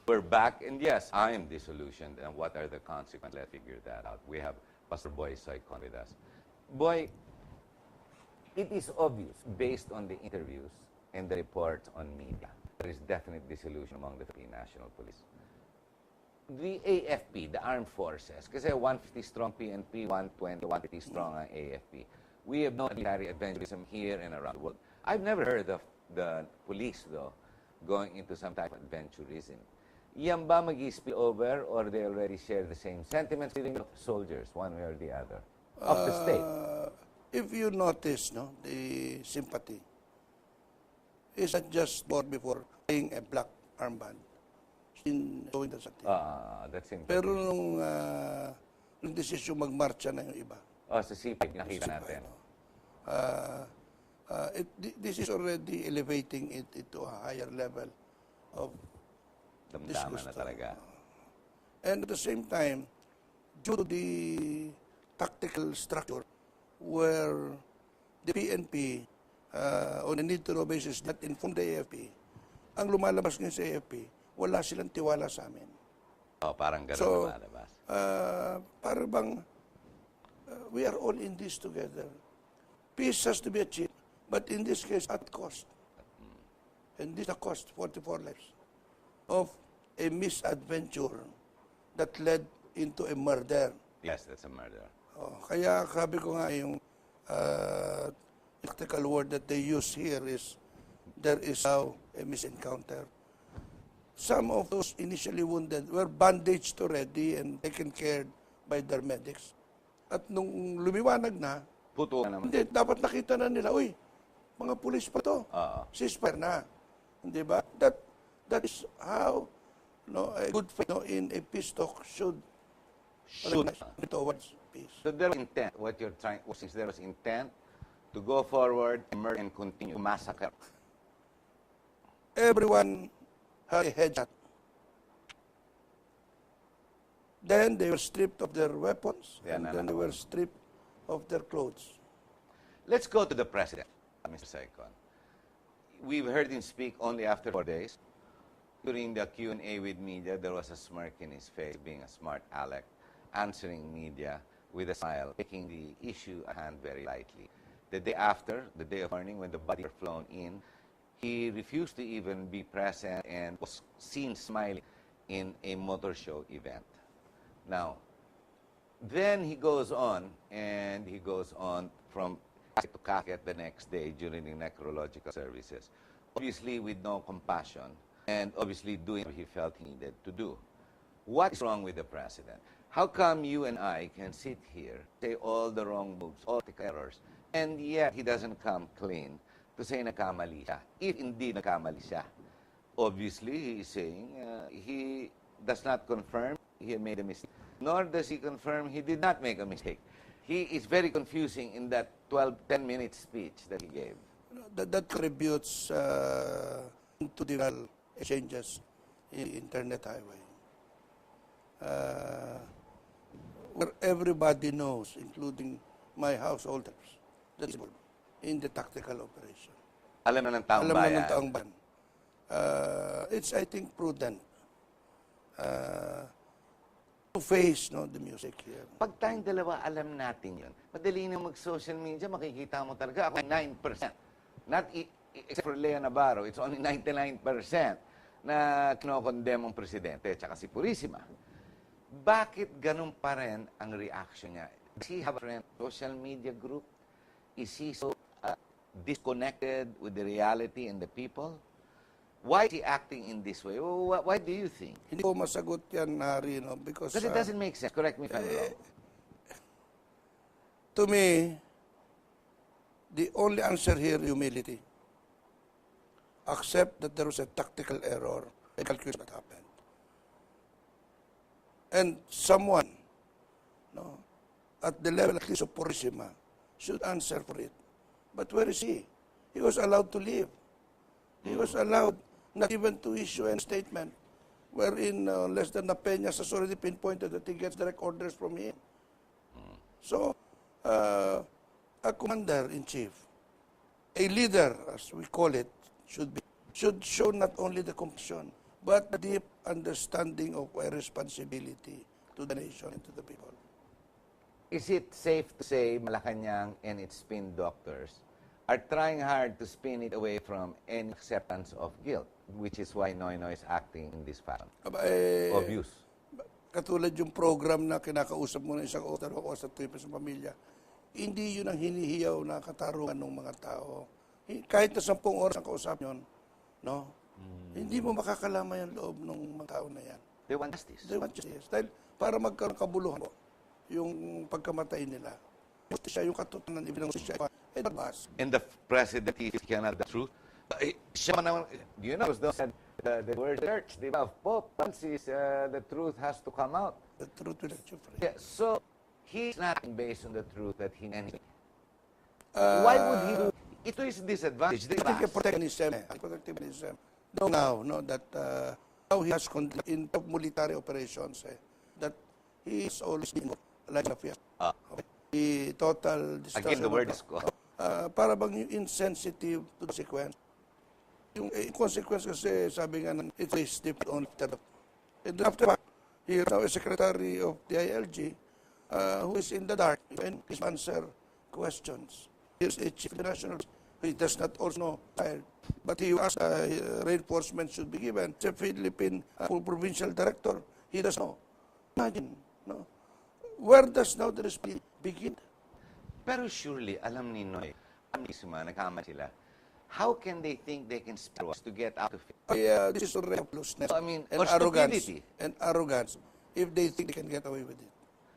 We're back, and yes, I am disillusioned. And what are the consequences? Let's figure that out. We have Pastor Boy Soycon with us. Boy, it is obvious, based on the interviews and the reports on media, there is definite disillusion among the Philippine National Police. The AFP, the Armed Forces, kasi 150 strong PNP, 120, 150 strong AFP. We have no military adventurism here and around the world. I've never heard of the police, though, going into some type of adventurism. Yan ba mag-spill over, or they already share the same sentiments with the soldiers, one way or the other, of the state? If you notice, no, the sympathy is not just bought before playing a black armband. In showing the sympathy. That's sympathy. Pero nung desisyon magmarcha na yung iba. Sa C5, nakita natin. This is already elevating it into a higher level of Damdaman na talaga. And at the same time, due to the tactical structure where the PNP on a need-to-know basis not inform the AFP, ang lumalabas ngayon sa AFP, wala silang tiwala sa amin. Parang gano'n So, lumalabas. parang bang we are all in this together. Peace has to be achieved, but in this case, at cost. And this is the cost, 44 lives, of a misadventure that led into a murder. Yes, that's a murder. Kaya sabi ko nga yung tactical word that they use here is, there is now a misencounter. Some of those initially wounded were bandaged already and taken care by their medics. At nung lumiwanag na, Puto na naman. hindi, dapat nakita na nila, uy, mga pulis pa to. Ceasefire na. Hindi ba? That is how a good faith in a peace talk should towards peace. So there was intent. What you're trying, since there was intent to go forward and continue to massacre. Everyone had a headshot. Then they were stripped of their weapons, and then they were stripped of their clothes. Let's go to the president, Mr. Soycon. We've heard him speak only after 4 days. During the Q&A with media, there was a smirk in his face, being a smart aleck, answering media with a smile, taking the issue at hand very lightly. The day after, the day of morning, when the bodies were flown in, he refused to even be present and was seen smiling in a motor show event. Now, then he goes on, and he goes on from to Caquet the next day during the necrological services, obviously with no compassion, and obviously doing what he felt he needed to do. What is wrong with the president? How come you and I can sit here, say all the wrong moves, all the errors, and yet he doesn't come clean to say nakamali siya, if indeed nakamali siya? Obviously, he is saying he does not confirm he made a mistake, nor does he confirm he did not make a mistake. He is very confusing in that 10-minute speech that he gave. That contributes to the exchanges in Internet Highway. Where everybody knows, including my householders, that's involved in the tactical operation. Alam na ng taong bayan. Alam na ng taong bayan. It's, I think, prudent to face the music here. Pag tayong dalawa, alam natin yun. Madali na mag-social media, makikita mo talaga. Ako 9%. Not except for Lea Navarro, it's only 99% na kinokondem ang presidente at saka si Purisima. Bakit ganun pa rin ang reaction niya? Does he have a friend, social media group? Is he so disconnected with the reality and the people? Why is he acting in this way? Why do you think? Hindi ko masagot yan, Hari, because it doesn't make sense. Correct me if I'm wrong. To me, the only answer here is humility. Accept that there was a tactical error, a calculation that happened. And someone, at the level at least of Purisima, should answer for it. But where is he? He was allowed to leave. He was allowed not even to issue a statement wherein less than a Peñas has already pinpointed that he gets direct orders from him. So, a commander-in-chief, a leader, as we call it, should show not only the compassion, but a deep understanding of a responsibility to the nation and to the people. Is it safe to say Malacanang and its spin doctors are trying hard to spin it away from any acceptance of guilt, which is why Noynoy is acting in this fashion of use? Katulad yung program na kinakausap mo ng isang author o sa trip sa pamilya, hindi yun ang hinihiyaw na katarungan ng mga tao. Kahit na 10 oras ang kausap yun, no? Hindi mo makakalaman yung loob ng mga tao na yan. They want justice. They want justice. Dahil para magkaroon kabuluhan po, yung pagkamatay nila. Siya yung katotohanan, ibinang siya. And the president, he cannot the truth. Siya naman, you know, the word church, di ba, of Pope Francis, the truth has to come out. The truth will set you free. Yeah, so, he's not based on the truth that he knows. Why would he do? Ito is disadvantage. I think a protectionism. Now, no, that now he has conducted in military operations, that he is always being like a fiesta. Okay. The total destruction. Again, the word is ko. Para bang yung insensitive to the consequence. Yung consequence kasi, sabi nga, it is different on after. And after that, he is now a secretary of the ILG, who is in the dark and he answer questions. He is a chief of the national. He does not also know, but he asked reinforcement should be given. The Philippine provincial director, he does know. Imagine, no? Where does now the responsibility begin? Pero surely, alam ni Noy, nagkama sila. How can they think they can spare us to get out of it? This is recklessness I mean, and or arrogance. stupidity. And arrogance, if they think they can get away with it.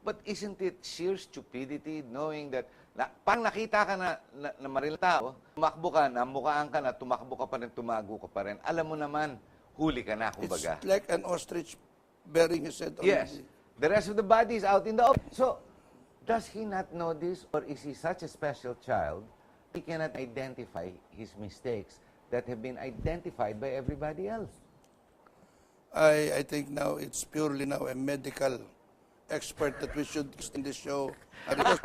But isn't it sheer stupidity knowing that pang nakita ka na maril tao, tumakbo ka, namukaan ka na, tumakbo ka pa rin, tumago ka pa rin. Alam mo naman, huli ka na, kumbaga. It's like an ostrich bearing his head on Yes. The rest of the body is out in the open. So, does he not know this, or is he such a special child, he cannot identify his mistakes that have been identified by everybody else? I think now it's purely now a medical expert that we should in this show. Because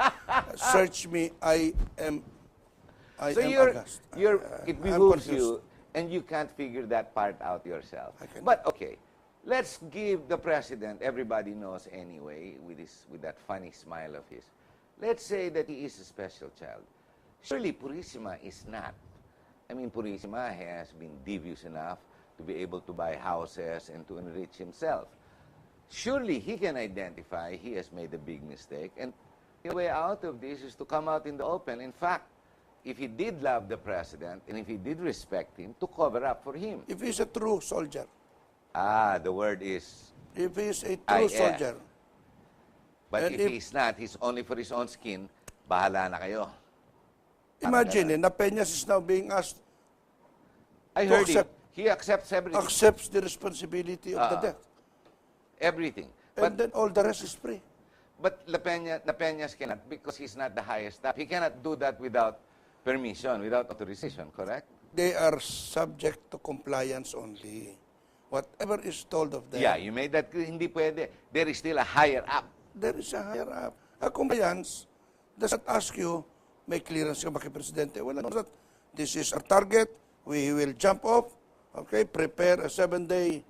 search me, I am aghast. It behooves you, and you can't figure that part out yourself. But okay, let's give the president, everybody knows anyway, with that funny smile of his. Let's say that he is a special child. Surely Purisima is not. I mean, Purisima has been devious enough to be able to buy houses and to enrich himself. Surely he can identify he has made a big mistake, and the way out of this is to come out in the open. In fact, if he did love the president and if he did respect him, to cover up for him. If he's a true soldier. The word is... If he's a true soldier. But if he's not, he's only for his own skin, bahala na kayo. Imagine, Napeñas is now being asked I heard him. He accepts everything. Accepts the responsibility of the death. Everything. And then all the rest is free. But Peñas cannot, because he's not the highest staff. He cannot do that without permission, without authorization, correct? They are subject to compliance only. Whatever is told of them. Yeah, you made that clear. Hindi pwede. There is still a higher up. There is a higher up. A compliance does not ask you, may clearance ka ba kay Presidente? Well, this is our target. We will jump off. Okay, prepare a 7-day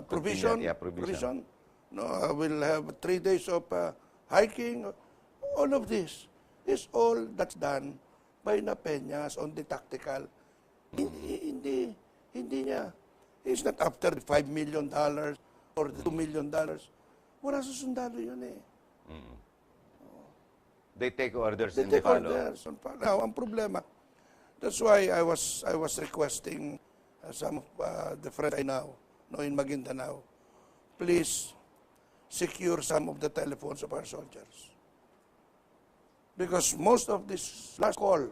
provision. Provision. No, we'll have 3 days of hiking. All of this is all that's done by Napeñas on the tactical. Hindi niya. He's not after the $5 million or the $2 million. Wala sa sundalo yun eh. They take orders and They they take follow. orders and follow. Now, ang problema, that's why I was requesting some of the friends I know in Maguindanao, please secure some of the telephones of our soldiers. Because most of this last call,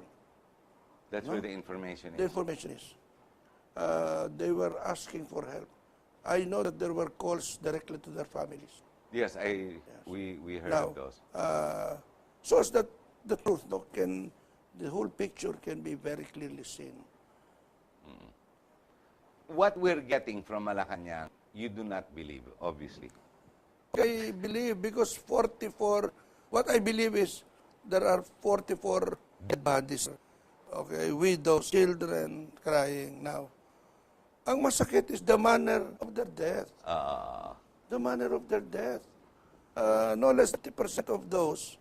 That's where the information is. the information is, they were asking for help. I know that there were calls directly to their families. Yes, we heard Now, of those. So as that the truth the whole picture can be very clearly seen. What we're getting from Malacanang, you do not believe, obviously. I believe because 44, what I believe is there are 44 dead bodies. Okay, widows, children crying now. Ang masakit is the manner of their death. Ah, The manner of their death. No less than 50% of those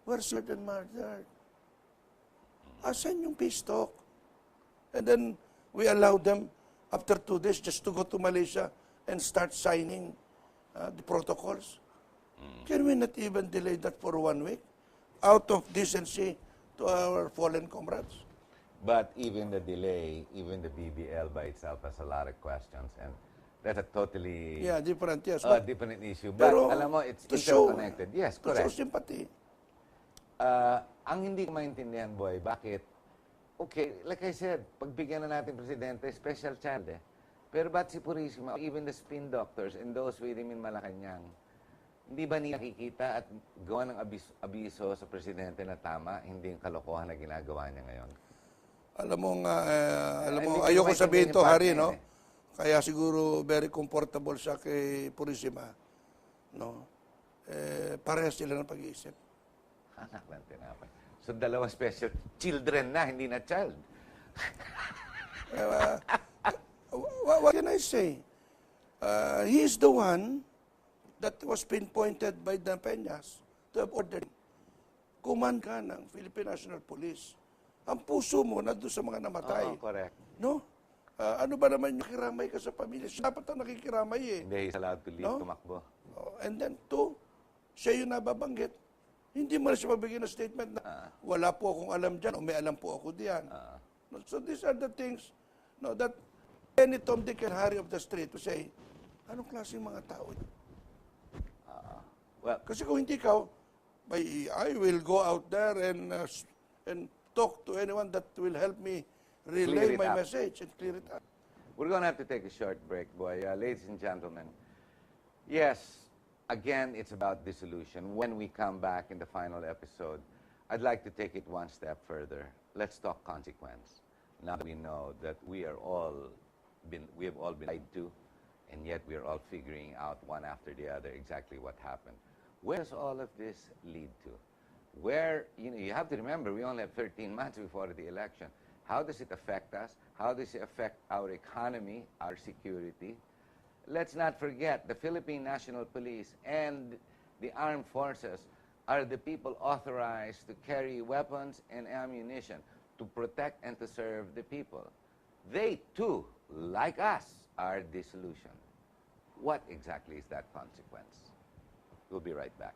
were shot and murdered. Asan yung peace talk? And then we allowed them, after 2 days, just to go to Malaysia and start signing the protocols. Can we not even delay that for 1 week? Out of decency to our fallen comrades? but even the delay, even the BBL by itself has a lot of questions, and that's a totally Yeah, different, yes. different issue. But Pero alam mo, it's to show- interconnected. Yes, To show correct. sympathy. Ang hindi ko maintindihan, boy, bakit? Okay, like I said, pagbigyan na natin presidente, special child eh. Pero ba't si Purisima, even the spin doctors and those with him in Malacanang, hindi ba niya nakikita at gawa ng abiso sa presidente na tama, hindi yung kalokohan na ginagawa niya ngayon? Alam mo nga, Hindi ko ayoko maintindihan sabihin yung to, part Hari, na yun no? eh. Kaya siguro very comfortable siya kay Purisima. No? Parehas sila ng pag-iisip. Anak ng tinapay. So, dalawang special children na, hindi na child. What can I say? He is the one that was pinpointed by the Peñas to have ordered. Command ka ng Philippine National Police. Ang puso mo nandun sa mga namatay. Oo, correct. No? Ano ba naman yung nakikiramay ka sa pamilya? Siya dapat ang nakikiramay eh. Hindi he's allowed to leave, No? tumakbo. And then two, siya yung nababanggit. Hindi mo na siya mabigyan ng statement na wala po akong alam dyan o may alam po ako diyan. No, so these are the things that any Tom, Dick, and Harry of the street to say, anong klaseng mga tao yun? Well, Kasi kung hindi ikaw, I will go out there and talk to anyone that will help me Clear relay it my up. message and clear it up. we're going to have to take a short break, boy. Ladies and gentlemen, yes, again, it's about dissolution. When we come back in the final episode, I'd like to take it one step further. Let's talk consequence. Now we know that we have all been lied to, and yet we are all figuring out one after the other exactly what happened. Where does all of this lead to? Where, you have to remember, we only have 13 months before the election. How does it affect us? How does it affect our economy, our security? Let's not forget, the Philippine National Police and the armed forces are the people authorized to carry weapons and ammunition to protect and to serve the people. They, too, like us, are disillusioned. What exactly is that consequence? We'll be right back.